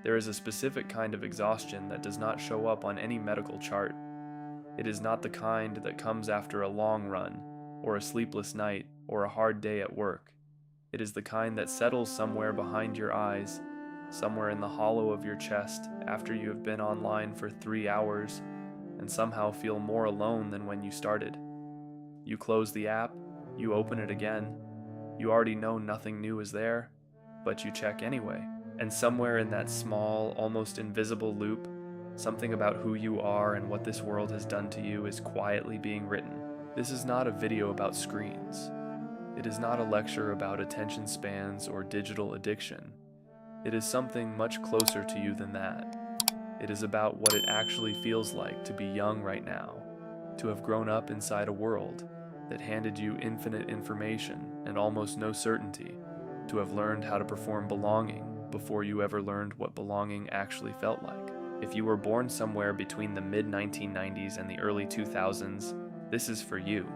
There is a specific kind of exhaustion that does not show up on any medical chart. It is not the kind that comes after a long run, or a sleepless night, or a hard day at work. It is the kind that settles somewhere behind your eyes, somewhere in the hollow of your chest after you have been online for 3 hours and somehow feel more alone than when you started. You close the app, you open it again, you already know nothing new is there, but you check anyway. And somewhere in that small, almost invisible loop, something about who you are and what this world has done to you is quietly being written. This is not a video about screens. It is not a lecture about attention spans or digital addiction. It is something much closer to you than that. It is about what it actually feels like to be young right now, to have grown up inside a world that handed you infinite information and almost no certainty, to have learned how to perform belonging before you ever learned what belonging actually felt like. If you were born somewhere between the mid-1990s and the early 2000s, this is for you,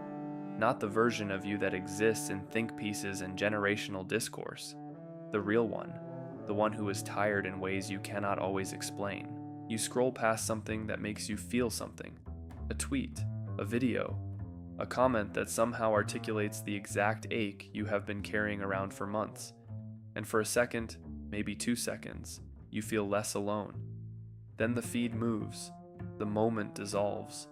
not the version of you that exists in think pieces and generational discourse. The real one, the one who is tired in ways you cannot always explain. You scroll past something that makes you feel something, a tweet, a video, a comment that somehow articulates the exact ache you have been carrying around for months. And for a second, maybe 2 seconds, you feel less alone. Then the feed moves, the moment dissolves,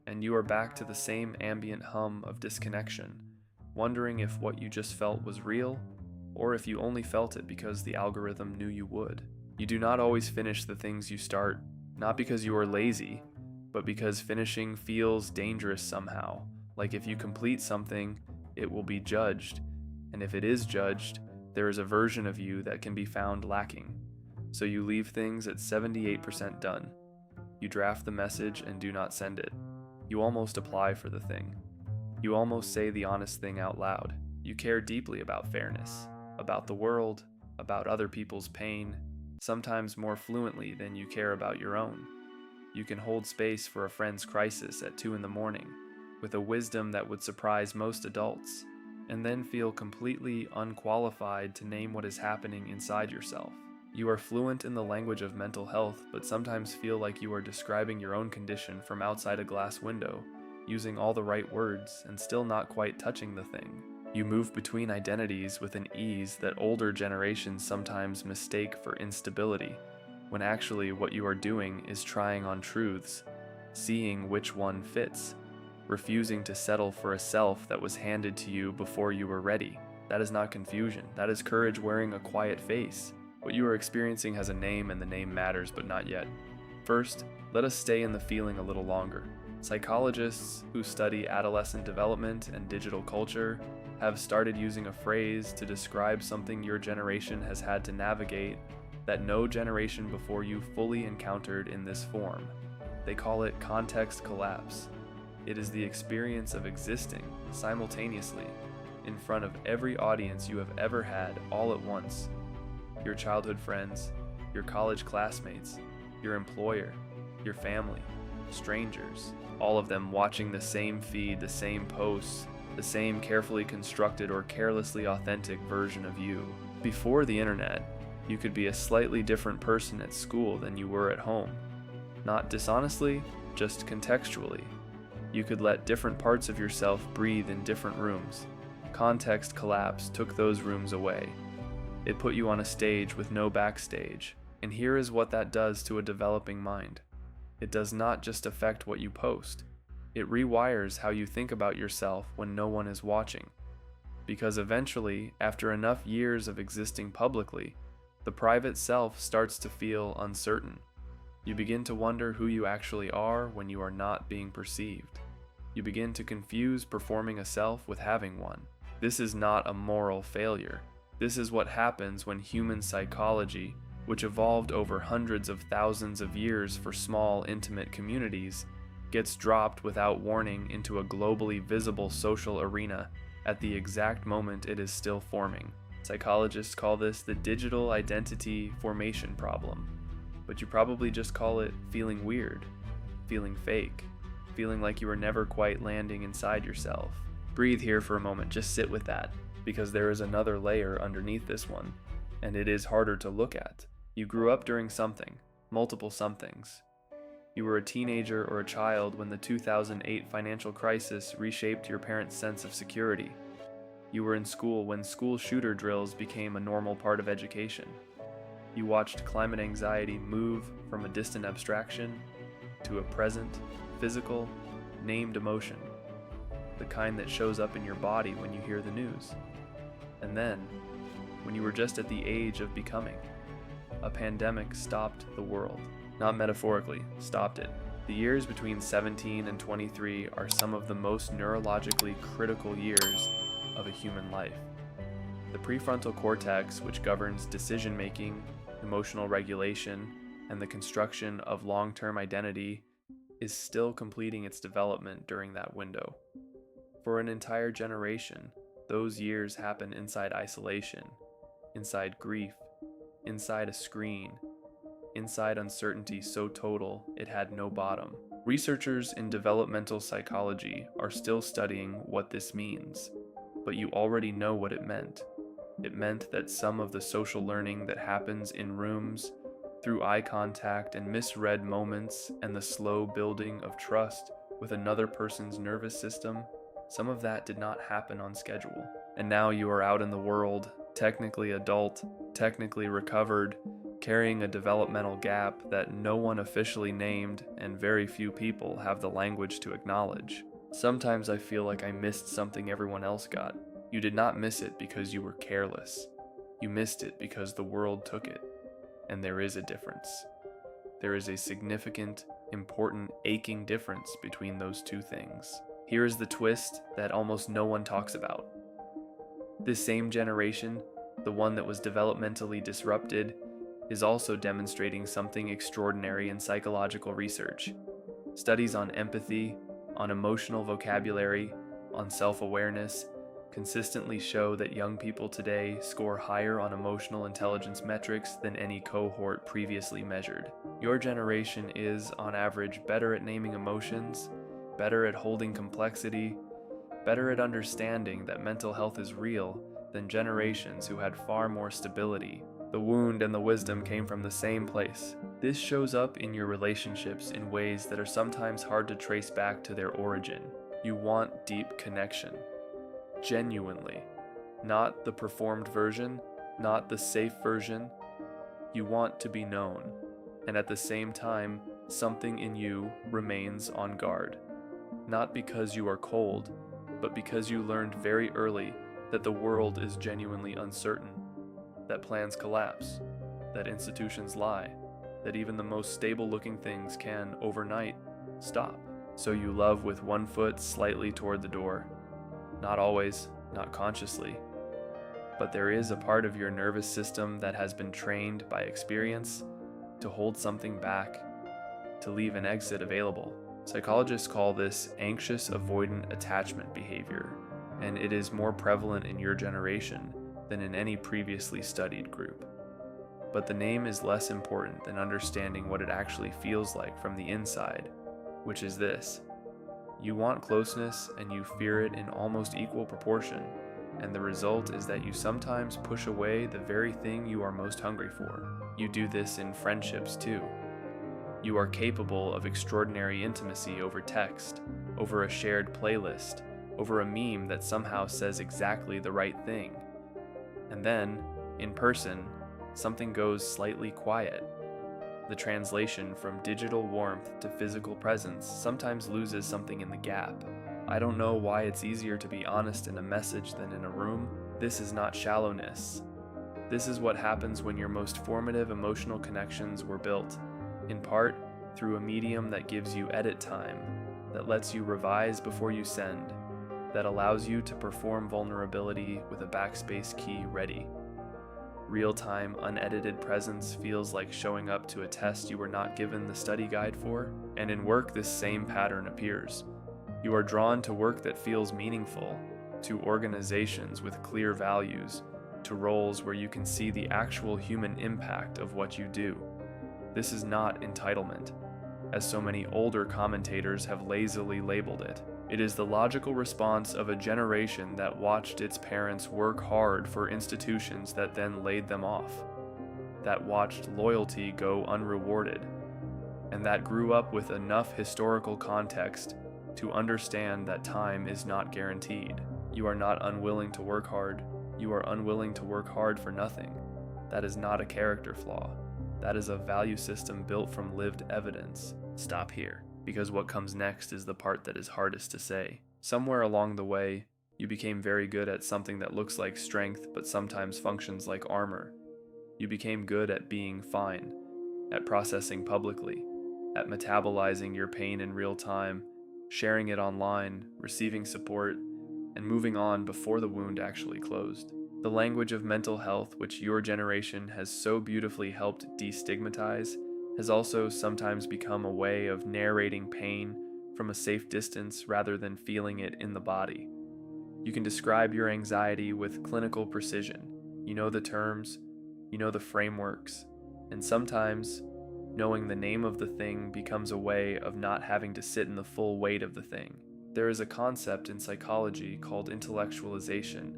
and you are back to the same ambient hum of disconnection, wondering if what you just felt was real, or if you only felt it because the algorithm knew you would. You do not always finish the things you start, not because you are lazy, but because finishing feels dangerous somehow. Like if you complete something, it will be judged, and if it is judged, there is a version of you that can be found lacking. So you leave things at 78% done. You draft the message and do not send it. You almost apply for the thing. You almost say the honest thing out loud. You care deeply about fairness, about the world, about other people's pain, sometimes more fluently than you care about your own. You can hold space for a friend's crisis at 2 a.m. with a wisdom that would surprise most adults, and then feel completely unqualified to name what is happening inside yourself. You are fluent in the language of mental health, but sometimes feel like you are describing your own condition from outside a glass window, using all the right words and still not quite touching the thing. You move between identities with an ease that older generations sometimes mistake for instability, when actually what you are doing is trying on truths, seeing which one fits, refusing to settle for a self that was handed to you before you were ready. That is not confusion. That is courage wearing a quiet face. What you are experiencing has a name, and the name matters, but not yet. First, let us stay in the feeling a little longer. Psychologists who study adolescent development and digital culture have started using a phrase to describe something your generation has had to navigate that no generation before you fully encountered in this form. They call it context collapse. It is the experience of existing simultaneously in front of every audience you have ever had all at once. Your childhood friends, your college classmates, your employer, your family, strangers, all of them watching the same feed, the same posts, the same carefully constructed or carelessly authentic version of you. Before the internet, you could be a slightly different person at school than you were at home. Not dishonestly, just contextually. You could let different parts of yourself breathe in different rooms. Context collapse took those rooms away. It put you on a stage with no backstage, and here is what that does to a developing mind. It does not just affect what you post. It rewires how you think about yourself when no one is watching. Because eventually, after enough years of existing publicly, the private self starts to feel uncertain. You begin to wonder who you actually are when you are not being perceived. You begin to confuse performing a self with having one. This is not a moral failure. This is what happens when human psychology, which evolved over hundreds of thousands of years for small, intimate communities, gets dropped without warning into a globally visible social arena at the exact moment it is still forming. Psychologists call this the digital identity formation problem, but you probably just call it feeling weird, feeling fake, feeling like you are never quite landing inside yourself. Breathe here for a moment, just sit with that, because there is another layer underneath this one, and it is harder to look at. You grew up during something, multiple somethings. You were a teenager or a child when the 2008 financial crisis reshaped your parents' sense of security. You were in school when school shooter drills became a normal part of education. You watched climate anxiety move from a distant abstraction to a present, physical, named emotion, the kind that shows up in your body when you hear the news. And then, when you were just at the age of becoming, a pandemic stopped the world. Not metaphorically, stopped it. The years between 17 and 23 are some of the most neurologically critical years of a human life. The prefrontal cortex, which governs decision-making, emotional regulation, and the construction of long-term identity, is still completing its development during that window. For an entire generation, those years happen inside isolation, inside grief, inside a screen, inside uncertainty so total it had no bottom. Researchers in developmental psychology are still studying what this means, but you already know what it meant. It meant that some of the social learning that happens in rooms, through eye contact and misread moments and the slow building of trust with another person's nervous system, some of that did not happen on schedule. And now you are out in the world, technically adult, technically recovered, carrying a developmental gap that no one officially named and very few people have the language to acknowledge. Sometimes I feel like I missed something everyone else got. You did not miss it because you were careless. You missed it because the world took it. And there is a difference. There is a significant, important, aching difference between those two things. Here is the twist that almost no one talks about. This same generation, the one that was developmentally disrupted, is also demonstrating something extraordinary in psychological research. Studies on empathy, on emotional vocabulary, on self-awareness, consistently show that young people today score higher on emotional intelligence metrics than any cohort previously measured. Your generation is, on average, better at naming emotions, better at holding complexity, better at understanding that mental health is real than generations who had far more stability. The wound and the wisdom came from the same place. This shows up in your relationships in ways that are sometimes hard to trace back to their origin. You want deep connection. Genuinely. Not the performed version, not the safe version. You want to be known. And at the same time, something in you remains on guard. Not because you are cold, but because you learned very early that the world is genuinely uncertain, that plans collapse, that institutions lie, that even the most stable-looking things can, overnight, stop. So you love with one foot slightly toward the door. Not always, not consciously. But there is a part of your nervous system that has been trained by experience to hold something back, to leave an exit available. Psychologists call this anxious avoidant attachment behavior, and it is more prevalent in your generation than in any previously studied group. But the name is less important than understanding what it actually feels like from the inside, which is this. You want closeness and you fear it in almost equal proportion, and the result is that you sometimes push away the very thing you are most hungry for. You do this in friendships too. You are capable of extraordinary intimacy over text, over a shared playlist, over a meme that somehow says exactly the right thing. And then, in person, something goes slightly quiet. The translation from digital warmth to physical presence sometimes loses something in the gap. I don't know why it's easier to be honest in a message than in a room. This is not shallowness. This is what happens when your most formative emotional connections were built, in part through a medium that gives you edit time, that lets you revise before you send, that allows you to perform vulnerability with a backspace key ready. Real-time, unedited presence feels like showing up to a test you were not given the study guide for, and in work this same pattern appears. You are drawn to work that feels meaningful, to organizations with clear values, to roles where you can see the actual human impact of what you do. This is not entitlement, as so many older commentators have lazily labeled it. It is the logical response of a generation that watched its parents work hard for institutions that then laid them off. that watched loyalty go unrewarded, and that grew up with enough historical context to understand that time is not guaranteed. You are not unwilling to work hard. You are unwilling to work hard for nothing. That is not a character flaw. That is a value system built from lived evidence. Stop here, because what comes next is the part that is hardest to say. Somewhere along the way, you became very good at something that looks like strength but sometimes functions like armor. You became good at being fine, at processing publicly, at metabolizing your pain in real time, sharing it online, receiving support, and moving on before the wound actually closed. The language of mental health, which your generation has so beautifully helped destigmatize, has also sometimes become a way of narrating pain from a safe distance rather than feeling it in the body. You can describe your anxiety with clinical precision. You know the terms, you know the frameworks, and sometimes knowing the name of the thing becomes a way of not having to sit in the full weight of the thing. There is a concept in psychology called intellectualization,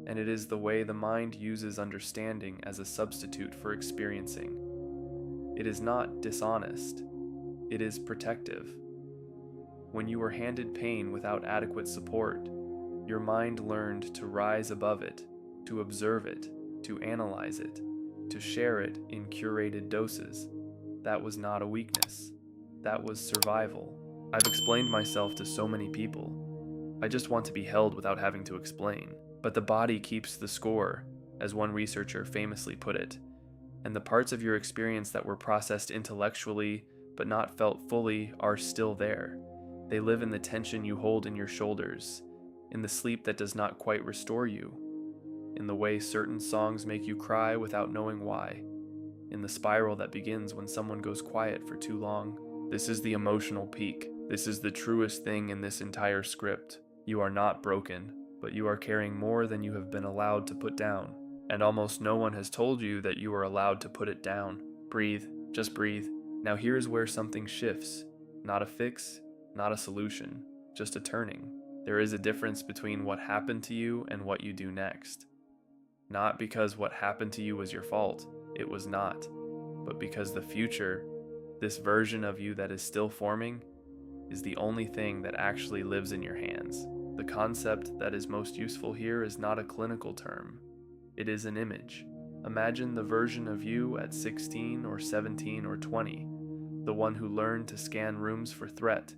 and it is the way the mind uses understanding as a substitute for experiencing. It is not dishonest, it is protective. When you were handed pain without adequate support, your mind learned to rise above it, to observe it, to analyze it, to share it in curated doses. That was not a weakness. That was survival. I've explained myself to so many people. I just want to be held without having to explain. But the body keeps the score, as one researcher famously put it, and the parts of your experience that were processed intellectually but not felt fully are still there. They live in the tension you hold in your shoulders, in the sleep that does not quite restore you, in the way certain songs make you cry without knowing why, in the spiral that begins when someone goes quiet for too long. This is the emotional peak. This is the truest thing in this entire script. You are not broken, but you are carrying more than you have been allowed to put down. And almost no one has told you that you are allowed to put it down. Breathe, just breathe. Now here's where something shifts. Not a fix, not a solution, just a turning. There is a difference between what happened to you and what you do next. Not because what happened to you was your fault, it was not, but because the future, this version of you that is still forming, is the only thing that actually lives in your hands. The concept that is most useful here is not a clinical term. It is an image. Imagine the version of you at 16 or 17 or 20, the one who learned to scan rooms for threat,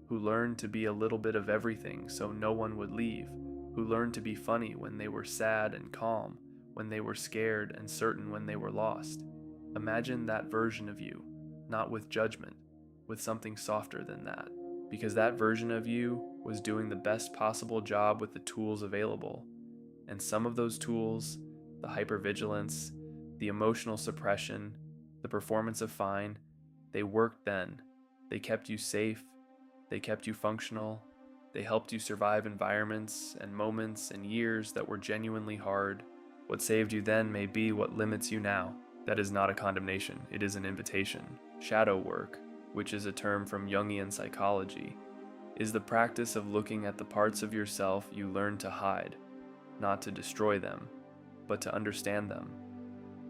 who learned to be a little bit of everything so no one would leave, who learned to be funny when they were sad and calm, when they were scared and certain when they were lost. Imagine that version of you, not with judgment, with something softer than that, because that version of you was doing the best possible job with the tools available. And some of those tools, the hypervigilance, the emotional suppression, the performance of fine, they worked then. They kept you safe, they kept you functional, they helped you survive environments and moments and years that were genuinely hard. What saved you then may be what limits you now. That is not a condemnation, it is an invitation. Shadow work, which is a term from Jungian psychology, is the practice of looking at the parts of yourself you learn to hide, not to destroy them, but to understand them.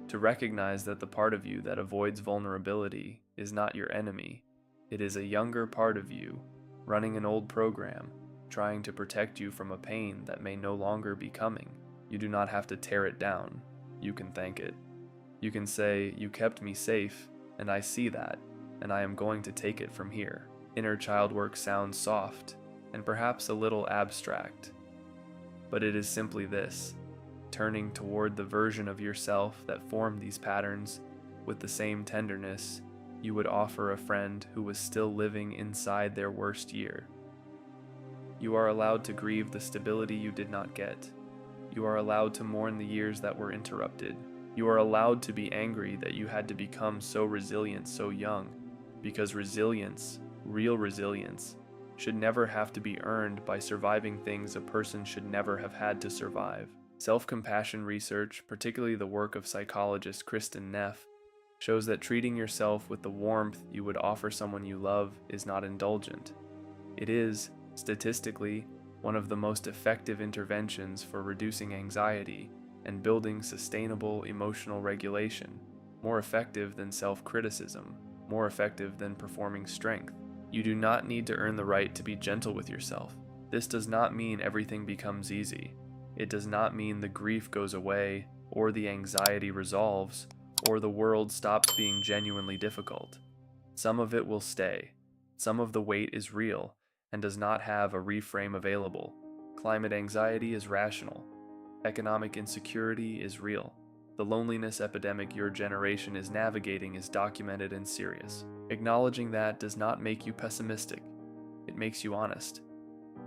To recognize that the part of you that avoids vulnerability is not your enemy. It is a younger part of you, running an old program, trying to protect you from a pain that may no longer be coming. You do not have to tear it down. You can thank it. You can say, "You kept me safe, and I see that, and I am going to take it from here." Inner child work sounds soft, and perhaps a little abstract, but it is simply this: turning toward the version of yourself that formed these patterns with the same tenderness you would offer a friend who was still living inside their worst year. You are allowed to grieve the stability you did not get. You are allowed to mourn the years that were interrupted. You are allowed to be angry that you had to become so resilient so young, because resilience, real resilience, should never have to be earned by surviving things a person should never have had to survive. Self-compassion research, particularly the work of psychologist Kristen Neff, shows that treating yourself with the warmth you would offer someone you love is not indulgent. It is, statistically, one of the most effective interventions for reducing anxiety and building sustainable emotional regulation. more effective than self-criticism, more effective than performing strength. You do not need to earn the right to be gentle with yourself. This does not mean everything becomes easy. It does not mean the grief goes away, or the anxiety resolves, or the world stops being genuinely difficult. Some of it will stay. Some of the weight is real and does not have a reframe available. Climate anxiety is rational. Economic insecurity is real. The loneliness epidemic your generation is navigating is documented and serious. Acknowledging that does not make you pessimistic. It makes you honest.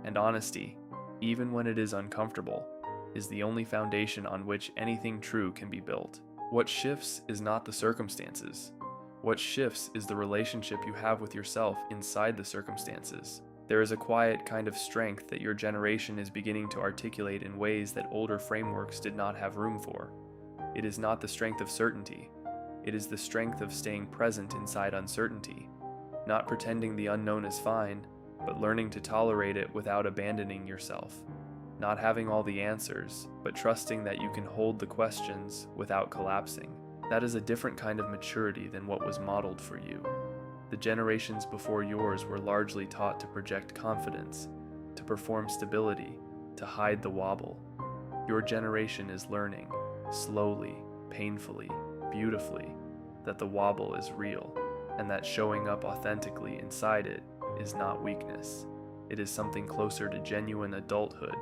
And honesty, even when it is uncomfortable, is the only foundation on which anything true can be built. What shifts is not the circumstances. What shifts is the relationship you have with yourself inside the circumstances. There is a quiet kind of strength that your generation is beginning to articulate in ways that older frameworks did not have room for. It is not the strength of certainty. It is the strength of staying present inside uncertainty, not pretending the unknown is fine, but learning to tolerate it without abandoning yourself. Not having all the answers, but trusting that you can hold the questions without collapsing. That is a different kind of maturity than what was modeled for you. The generations before yours were largely taught to project confidence, to perform stability, to hide the wobble. Your generation is learning, slowly, painfully, beautifully, that the wobble is real, and that showing up authentically inside it is not weakness. It is something closer to genuine adulthood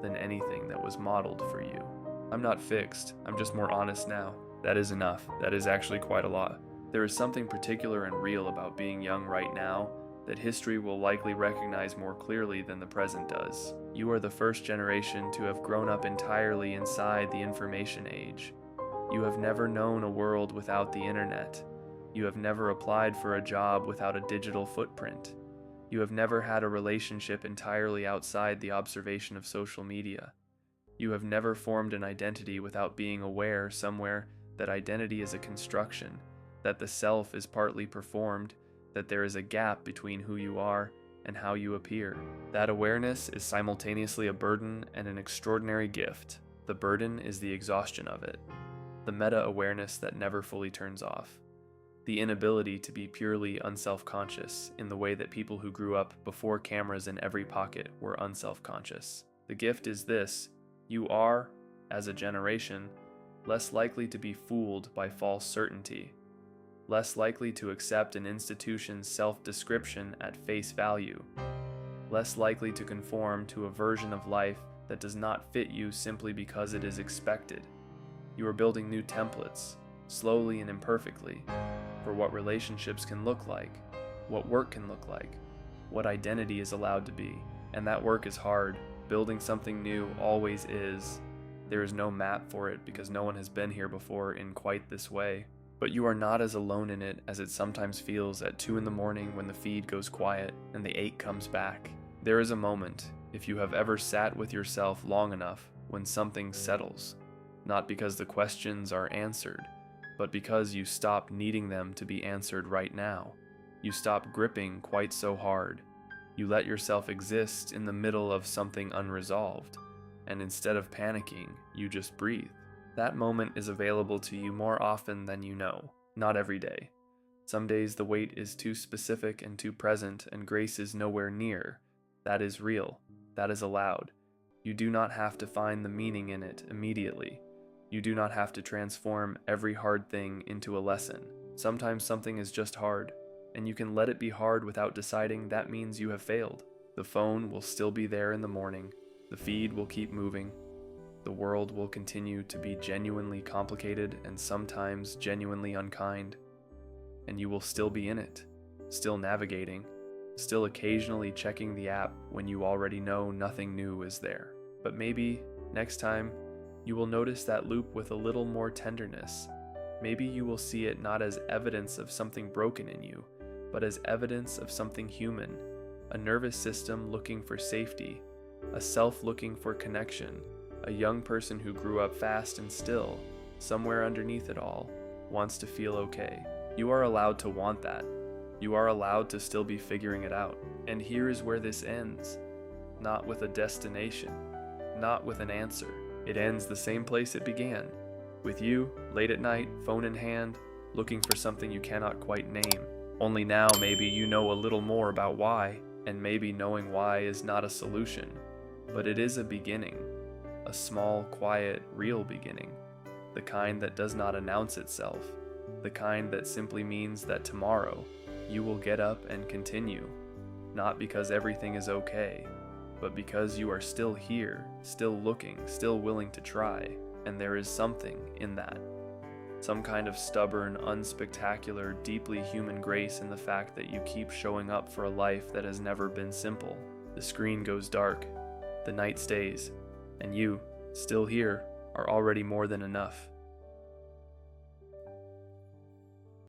than anything that was modeled for you. I'm not fixed, I'm just more honest now. That is enough. That is actually quite a lot. There is something particular and real about being young right now that history will likely recognize more clearly than the present does. You are the first generation to have grown up entirely inside the information age. You have never known a world without the internet. You have never applied for a job without a digital footprint. You have never had a relationship entirely outside the observation of social media. You have never formed an identity without being aware somewhere that identity is a construction, that the self is partly performed, that there is a gap between who you are and how you appear. That awareness is simultaneously a burden and an extraordinary gift. The burden is the exhaustion of it, the meta-awareness that never fully turns off. The inability to be purely unself-conscious in the way that people who grew up before cameras in every pocket were unself-conscious. The gift is this: you are, as a generation, less likely to be fooled by false certainty, less likely to accept an institution's self-description at face value, less likely to conform to a version of life that does not fit you simply because it is expected. You are building new templates, slowly and imperfectly, for what relationships can look like, what work can look like, what identity is allowed to be. And that work is hard. Building something new always is. There is no map for it because no one has been here before in quite this way. But you are not as alone in it as it sometimes feels at 2 in the morning when the feed goes quiet and the ache comes back. There is a moment, if you have ever sat with yourself long enough, when something settles, not because the questions are answered, but because you stop needing them to be answered right now. You stop gripping quite so hard. You let yourself exist in the middle of something unresolved, and instead of panicking, you just breathe. That moment is available to you more often than you know, not every day. Some days the weight is too specific and too present, and grace is nowhere near. That is real. That is allowed. You do not have to find the meaning in it immediately. You do not have to transform every hard thing into a lesson. Sometimes something is just hard, and you can let it be hard without deciding that means you have failed. The phone will still be there in the morning. The feed will keep moving. The world will continue to be genuinely complicated and sometimes genuinely unkind. And you will still be in it, still navigating, still occasionally checking the app when you already know nothing new is there. But maybe, next time, you will notice that loop with a little more tenderness. Maybe you will see it not as evidence of something broken in you, but as evidence of something human, a nervous system looking for safety, a self looking for connection, a young person who grew up fast and still, somewhere underneath it all, wants to feel okay. You are allowed to want that. You are allowed to still be figuring it out. And here is where this ends. Not with a destination, not with an answer. It ends the same place it began, with you, late at night, phone in hand, looking for something you cannot quite name. Only now maybe you know a little more about why, and maybe knowing why is not a solution, but it is a beginning, a small, quiet, real beginning, the kind that does not announce itself, the kind that simply means that tomorrow you will get up and continue, not because everything is okay, but because you are still here, still looking, still willing to try, and there is something in that. Some kind of stubborn, unspectacular, deeply human grace in the fact that you keep showing up for a life that has never been simple. The screen goes dark, the night stays, and you, still here, are already more than enough.